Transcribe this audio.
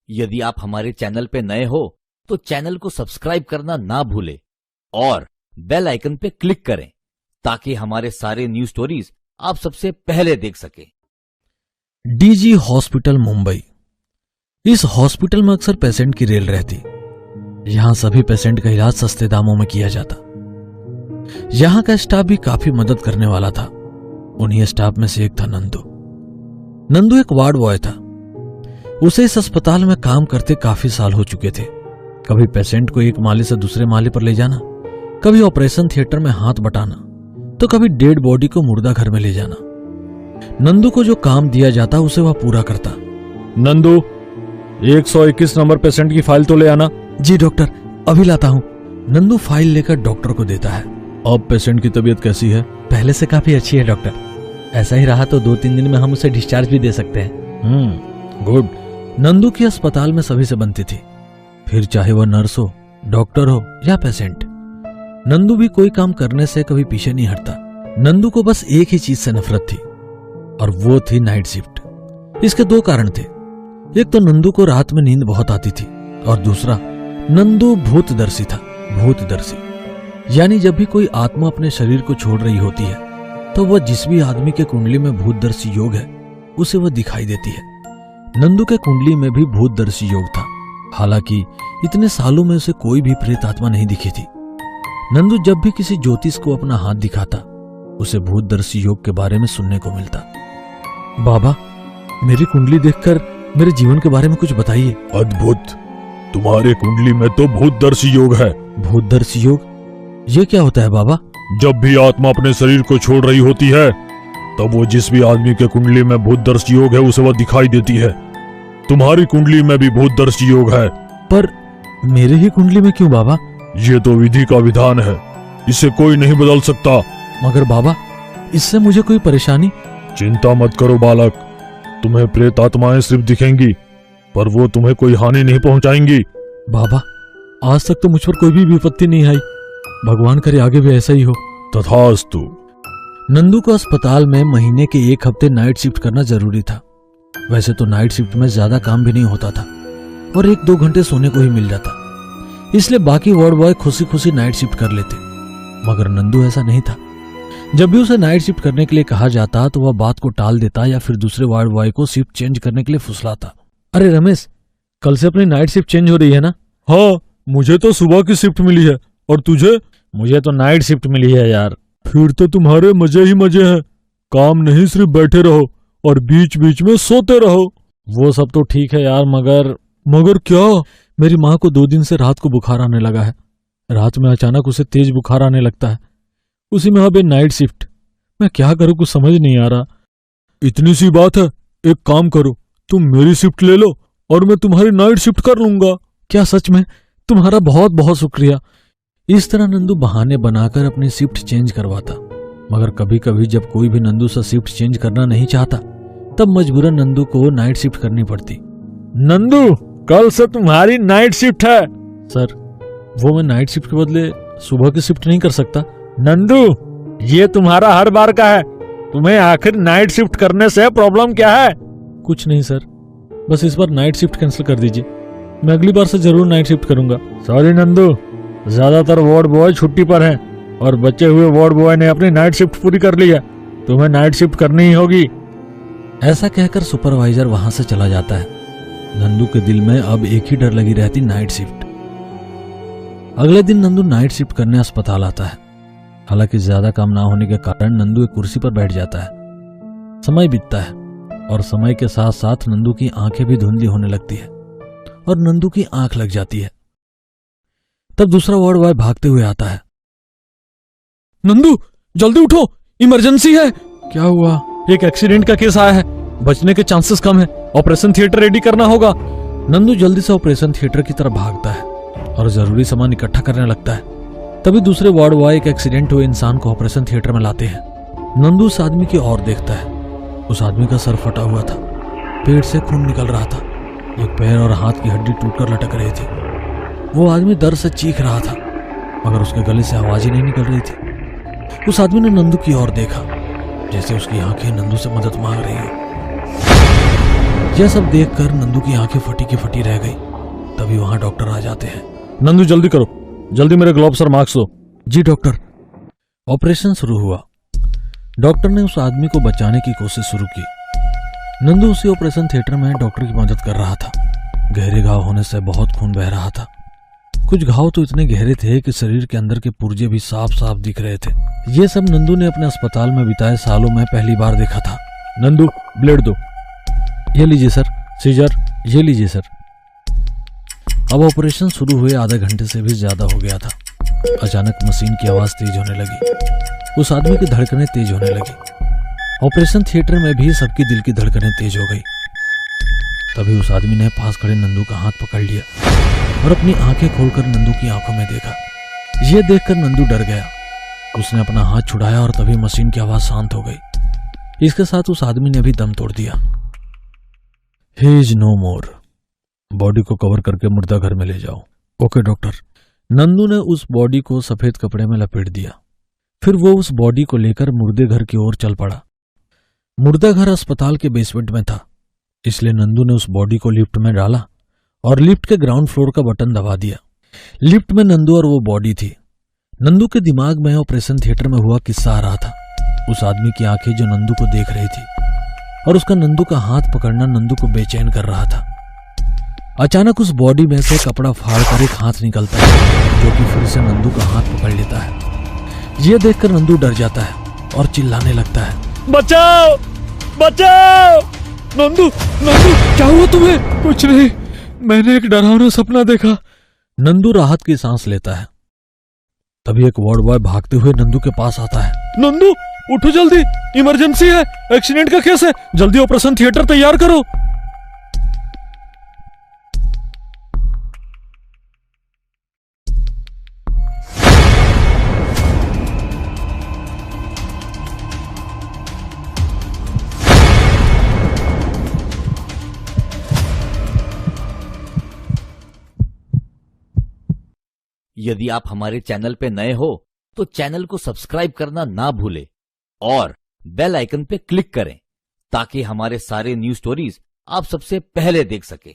यदि आप हमारे चैनल पे नए हो तो चैनल को सब्सक्राइब करना ना भूलें और बेल आइकन पे क्लिक करें ताकि हमारे सारे न्यूज स्टोरीज आप सबसे पहले देख सकें। DG hospital Mumbai. इस हॉस्पिटल में अक्सर पेशेंट की रेल रहती। यहां सभी पेशेंट का इलाज सस्ते दामों में किया जाता। यहां का स्टाफ भी काफी मदद करने वाला था। उन्हीं स्टाफ में से एक था नंदू। नंदू एक वार्ड बॉय था। उसे इस अस्पताल में काम करते काफी साल हो चुके थे। कभी पेशेंट को एक माले से दूसरे माले पर ले जाना, कभी ऑपरेशन थिएटर में हाथ बटाना, तो कभी डेड बॉडी को मुर्दा घर में ले जाना। नंदू को जो काम दिया जाता उसे वह पूरा करता। नंदू, 121 नंबर पेशेंट की फाइल तो ले आना। जी डॉक्टर, अभी लाता हूं। नंदू फाइल लेकर डॉक्टर को देता है। अब पेशेंट की तबीयत कैसी है? पहले से काफी अच्छी है डॉक्टर। ऐसा ही रहा तो 2-3 दिन में हम उसे डिस्चार्ज भी दे सकते हैं। गुड। नंदू की अस्पताल में सभी से बनती थी, फिर चाहे वह नर्स हो, डॉक्टर हो या पेशेंट। नंदू भी कोई काम करने से कभी पीछे नहीं हटता। नंदू को बस एक ही चीज से नफरत थी और वो थी नाइट शिफ्ट। इसके 2 कारण थे। एक तो नंदू को रात में नींद बहुत आती थी और दूसरा, नंदू भूतदर्शी था। भूतदर्शी यानी जब भी कोई आत्मा अपने शरीर को छोड़ रही होती है तो वह जिस भी आदमी के कुंडली में भूतदर्शी योग है उसे वह दिखाई देती है। नंदू के कुंडली में भी भूतदर्शी योग था। हालांकि इतने सालों में उसे कोई भी प्रेत आत्मा नहीं दिखी थी। नंदू जब भी किसी ज्योतिष को अपना हाथ दिखाता उसे भूतदर्शी योग के बारे में सुनने को मिलता। बाबा, मेरी कुंडली देखकर मेरे जीवन के बारे में कुछ बताइए। अद्भुत, तुम्हारे कुंडली में तो भूतदर्शी योग है। भूतदर्शी योग? ये क्या होता है बाबा? जब भी आत्मा अपने शरीर को छोड़ रही होती है तब वो जिस भी आदमी के कुंडली में भूतदर्शी योग है उसे वह दिखाई देती है। तुम्हारी कुंडली में भी भूतदर्शी योग है। पर मेरे ही कुंडली में क्यों बाबा? ये तो विधि का विधान है, इसे कोई नहीं बदल सकता। मगर बाबा, इससे मुझे कोई परेशानी? चिंता मत करो बालक, तुम्हें प्रेत आत्माएं सिर्फ दिखेंगी पर वो तुम्हें कोई हानि नहीं पहुंचाएंगी। बाबा, आज तक तो मुझ पर कोई भी विपत्ति नहीं आई। भगवान करे आगे भी ऐसा ही हो। तथास्तु। नंदू को अस्पताल में महीने के 1 हफ्ते नाइट शिफ्ट करना जरूरी था। वैसे तो नाइट शिफ्ट में ज्यादा काम भी नहीं होता था और 1-2 घंटे सोने को ही मिल जाता, इसलिए बाकी वार्ड बॉय खुशी खुशी नाइट शिफ्ट कर लेते। मगर नंदू ऐसा नहीं था। जब भी उसे नाइट शिफ्ट करने के लिए कहा जाता तो वह बात को टाल देता या फिर दूसरे वार्ड बॉय को शिफ्ट चेंज करने के लिए फुसलाता। अरे रमेश, कल से अपनी नाइट शिफ्ट चेंज हो रही है ना? हाँ, मुझे तो सुबह की शिफ्ट मिली है। और तुझे? मुझे तो नाइट शिफ्ट मिली है यार। फिर तो तुम्हारे मजे ही मजे हैं। काम नहीं, सिर्फ बैठे रहो और बीच बीच में सोते रहो। वो सब तो ठीक है यार, मगर क्या? मेरी माँ को 2 दिन से रात को बुखार आने लगा है। रात में अचानक उसे तेज बुखार आने लगता है। उसी में अब नाइट शिफ्ट। मैं क्या करूँ, कुछ समझ नहीं आ रहा। इतनी सी बात है, एक काम करो, तुम मेरी शिफ्ट ले लो और मैं तुम्हारी नाइट शिफ्ट कर लूंगा। क्या सच में? तुम्हारा बहुत बहुत शुक्रिया। इस तरह नंदू बहाने बनाकर अपनी शिफ्ट चेंज करवाता। मगर कभी कभी जब कोई भी नंदू से शिफ्ट चेंज करना नहीं चाहता तब मजबूरन नंदू को नाइट शिफ्ट करनी पड़ती। नंदू, कल से तुम्हारी नाइट शिफ्ट है। सर, वो मैं नाइट शिफ्ट के बदले सुबह की शिफ्ट नहीं कर सकता? नंदू, ये तुम्हारा हर बार का है। तुम्हें आखिर नाइट शिफ्ट करने से प्रॉब्लम क्या है? कुछ नहीं सर, बस इस बार नाइट शिफ्ट कैंसिल कर दीजिए। मैं अगली बार से जरूर नाइट शिफ्ट करूंगा। सॉरी नंदू, ज्यादातर वार्ड बॉय छुट्टी पर हैं और बचे हुए वार्ड बॉय ने अपनी नाइट शिफ्ट पूरी कर ली है। तुम्हें नाइट शिफ्ट करनी ही होगी। ऐसा कहकर सुपरवाइजर वहां से चला जाता है। नंदू के दिल में अब एक ही डर लगी रहती, नाइट शिफ्ट। अगले दिन नंदू नाइट शिफ्ट करने अस्पताल आता है। हालांकि ज्यादा काम ना होने के कारण नंदू एक कुर्सी पर बैठ जाता है। समय बीतता है और समय के साथ साथ नंदू की आंखें भी धुंधली होने लगती है और नंदू की आंख लग जाती है। तब दूसरा वार्ड बॉय भागते हुए आता है। नंदू, जल्दी उठो, इमरजेंसी है। क्या हुआ? एक एक्सीडेंट का केस आया है, बचने के चांसेस कम है, ऑपरेशन थिएटर रेडी करना होगा। नंदू जल्दी से ऑपरेशन थिएटर की तरफ भागता है और जरूरी सामान इकट्ठा करने लगता है। तभी दूसरे वार्ड बॉय एक एक्सीडेंट हुए इंसान को ऑपरेशन थिएटर में लाते हैं। नंदू उस आदमी की ओर देखता है। उस आदमी का सर फटा हुआ था, पेट से खून निकल रहा था, एक पैर और हाथ की हड्डी टूटकर लटक रही थी। वो आदमी दर्द से चीख रहा था मगर उसके गले से आवाज ही नहीं निकल रही थी। उस आदमी ने नंदू की ओर देखा, जैसे उसकी आंखें नंदू से मदद मांग रही है। यह सब देखकर नंदू की आंखें फटी की फटी रह गई। तभी वहां डॉक्टर आ जाते हैं। नंदू जल्दी करो, जल्दी मेरे ग्लोव्स और मास्क दो। जी डॉक्टर। ऑपरेशन शुरू हुआ। डॉक्टर ने उस आदमी को बचाने की कोशिश शुरू की। नंदू उसी ऑपरेशन थिएटर में डॉक्टर की मदद कर रहा था। गहरे घाव होने से बहुत खून बह रहा था। कुछ घाव तो इतने गहरे थे कि शरीर के अंदर के पुर्जे भी साफ साफ दिख रहे थे। ये सब नंदू ने अपने अस्पताल में बिताए सालों में पहली बार देखा था। नंदू ब्लेड दो। ये लीजिए सर। सीजर। ये लीजिए सर। अब ऑपरेशन शुरू हुए आधे घंटे से भी ज्यादा हो गया था। अचानक मशीन की आवाज तेज होने लगी। उस आदमी की धड़कनें तेज होने लगी। ऑपरेशन थिएटर में भी सबकी दिल की धड़कनें तेज हो गई। तभी उस आदमी ने पास खड़े नंदू का हाथ पकड़ लिया और अपनी आंखें खोलकर नंदू की आंखों में देखा। यह देखकर नंदू डर गया। उसने अपना हाथ छुड़ाया और तभी मशीन की आवाज शांत हो गई। इसके साथ उस आदमी ने भी दम तोड़ दिया। He is no more. Body को कवर करके मुर्दा घर में ले जाओ। Okay doctor. नंदू ने उस बॉडी को सफेद कपड़े में लपेट दिया। फिर वो उस बॉडी को लेकर मुर्दे घर की ओर चल पड़ा। मुर्दा घर अस्पताल के बेसमेंट में था, इसलिए नंदू ने उस बॉडी को लिफ्ट में डाला और लिफ्ट के ग्राउंड फ्लोर का बटन दबा दिया। लिफ्ट में नंदू और वो बॉडी थी। नंदू के दिमाग में ऑपरेशन थिएटर में हुआ किस्सा आ रहा था। उस आदमी की आंखें जो नंदू को देख रही थी और उसका नंदू का हाथ पकड़ना नंदू को बेचैन कर रहा था। अचानक उस बॉडी में से कपड़ा फाड़कर एक हाथ निकलता है जो कि फिर से नंदू का हाथ पकड़ लेता है। यह देखकर नंदू डर जाता है और चिल्लाने लगता है, बचाओ बचाओ। नंदू नंदू क्या हुआ तुम्हें? कुछ नहीं, मैंने एक डरावना सपना देखा। नंदू राहत की सांस लेता है। तभी एक वार्ड बॉय भागते हुए नंदू के पास आता है। नंदू उठो जल्दी, इमरजेंसी है, एक्सीडेंट का केस है, जल्दी ऑपरेशन थिएटर तैयार करो। यदि आप हमारे चैनल पे नए हो तो चैनल को सब्सक्राइब करना ना भूलें और बेल आइकन पे क्लिक करें ताकि हमारे सारे न्यूज स्टोरीज आप सबसे पहले देख सकें।